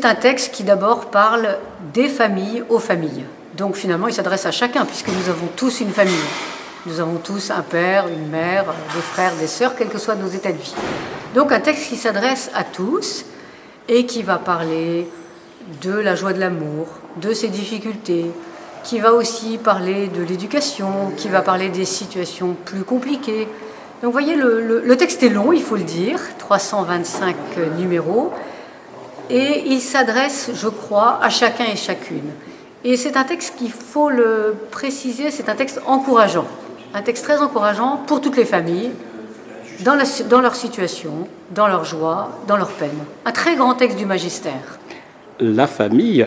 un texte qui d'abord parle des familles aux familles. Donc finalement, il s'adresse à chacun, puisque nous avons tous une famille. Nous avons tous un père, une mère, des frères, des sœurs, quels que soient nos états de vie. Donc un texte qui s'adresse à tous et qui va parler de la joie de l'amour, de ses difficultés, qui va aussi parler de l'éducation, qui va parler des situations plus compliquées. Donc vous voyez, le texte est long, il faut le dire, 325 numéros, et il s'adresse, je crois, à chacun et chacune. Et c'est un texte qu'il faut le préciser, c'est un texte encourageant. Un texte très encourageant pour toutes les familles, dans leur situation, dans leur joie, dans leur peine. Un très grand texte du magistère. La famille,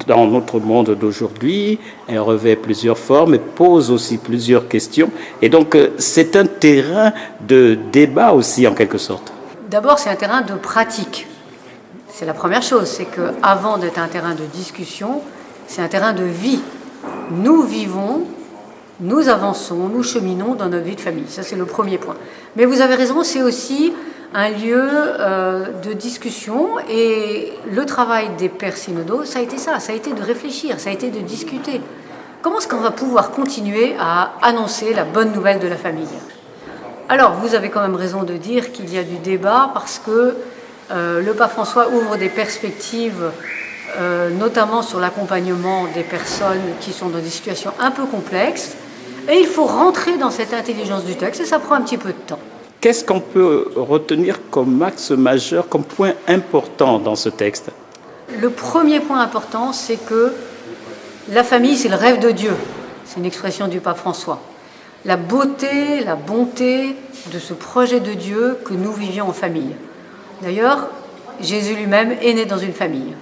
dans notre monde d'aujourd'hui, elle revêt plusieurs formes et pose aussi plusieurs questions. Et donc, c'est un terrain de débat aussi, en quelque sorte. D'abord, c'est un terrain de pratique. C'est la première chose, c'est qu'avant d'être un terrain de discussion, c'est un terrain de vie. Nous vivons, nous avançons, nous cheminons dans notre vie de famille. Ça, c'est le premier point. Mais vous avez raison, c'est aussi un lieu de discussion. Et le travail des pères synodaux, ça a été ça. Ça a été de réfléchir, ça a été de discuter. Comment est-ce qu'on va pouvoir continuer à annoncer la bonne nouvelle de la famille ? Alors, vous avez quand même raison de dire qu'il y a du débat parce que le pape François ouvre des perspectives notamment sur l'accompagnement des personnes qui sont dans des situations un peu complexes. Et il faut rentrer dans cette intelligence du texte et ça prend un petit peu de temps. Qu'est-ce qu'on peut retenir comme axe majeur, comme point important dans ce texte ? Le premier point important, c'est que la famille, c'est le rêve de Dieu. C'est une expression du pape François. La beauté, la bonté de ce projet de Dieu que nous vivions en famille. D'ailleurs, Jésus lui-même est né dans une famille.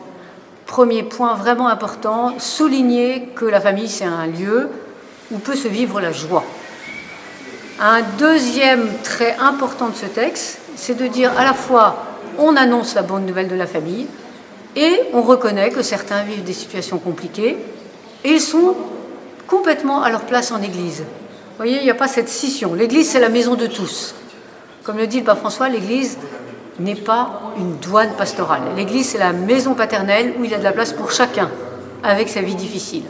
Premier point vraiment important, souligner que la famille, c'est un lieu où peut se vivre la joie. Un deuxième trait important de ce texte, c'est de dire à la fois, on annonce la bonne nouvelle de la famille et on reconnaît que certains vivent des situations compliquées et ils sont complètement à leur place en Église. Vous voyez, il n'y a pas cette scission. L'Église, c'est la maison de tous. Comme le dit le pape François, l'Église n'est pas une douane pastorale. L'Église, c'est la maison paternelle où il y a de la place pour chacun, avec sa vie difficile.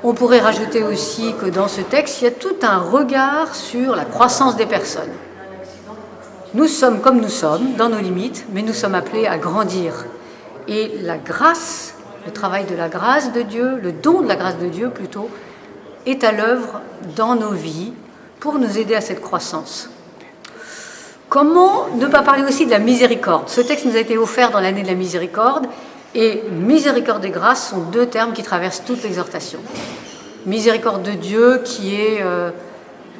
On pourrait rajouter aussi que dans ce texte, il y a tout un regard sur la croissance des personnes. Nous sommes comme nous sommes, dans nos limites, mais nous sommes appelés à grandir. Et la grâce, le travail de la grâce de Dieu, le don de la grâce de Dieu plutôt, est à l'œuvre dans nos vies pour nous aider à cette croissance. Comment ne pas parler aussi de la miséricorde ? Ce texte nous a été offert dans l'année de la miséricorde, et miséricorde et grâce sont deux termes qui traversent toute l'exhortation. Miséricorde de Dieu qui est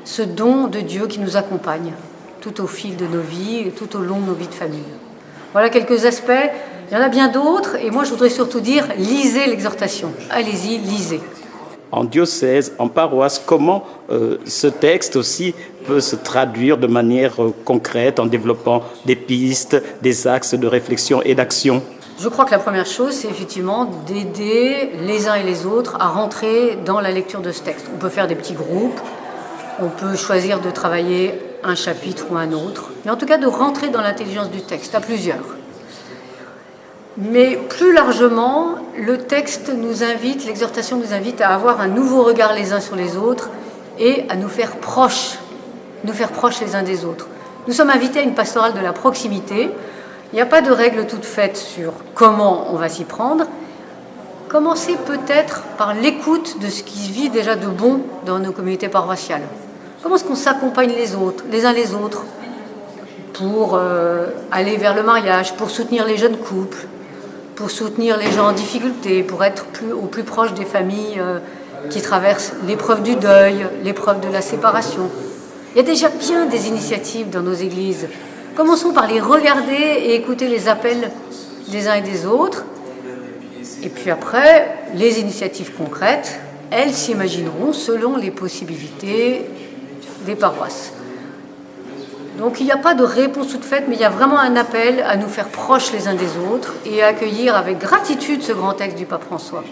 ce don de Dieu qui nous accompagne tout au fil de nos vies et tout au long de nos vies de famille. Voilà quelques aspects. Il y en a bien d'autres, et moi je voudrais surtout dire, lisez l'exhortation. Allez-y, lisez. En diocèse, en paroisse, comment ce texte aussi peut se traduire de manière concrète en développant des pistes, des axes de réflexion et d'action ? Je crois que la première chose, c'est effectivement d'aider les uns et les autres à rentrer dans la lecture de ce texte. On peut faire des petits groupes, on peut choisir de travailler un chapitre ou un autre, mais en tout cas de rentrer dans l'intelligence du texte, à plusieurs. Mais plus largement, le texte nous invite, l'exhortation nous invite à avoir un nouveau regard les uns sur les autres et à nous faire proches les uns des autres. Nous sommes invités à une pastorale de la proximité. Il n'y a pas de règle toute faite sur comment on va s'y prendre. Commencez peut-être par l'écoute de ce qui se vit déjà de bon dans nos communautés paroissiales. Comment est-ce qu'on s'accompagne les uns les autres, pour aller vers le mariage, pour soutenir les jeunes couples, pour soutenir les gens en difficulté, pour être au plus proche des familles qui traversent l'épreuve du deuil, l'épreuve de la séparation. Il y a déjà bien des initiatives dans nos églises. Commençons par les regarder et écouter les appels des uns et des autres. Et puis après, les initiatives concrètes, elles s'imagineront selon les possibilités des paroisses. Donc il n'y a pas de réponse toute faite, mais il y a vraiment un appel à nous faire proches les uns des autres et à accueillir avec gratitude ce grand texte du pape François.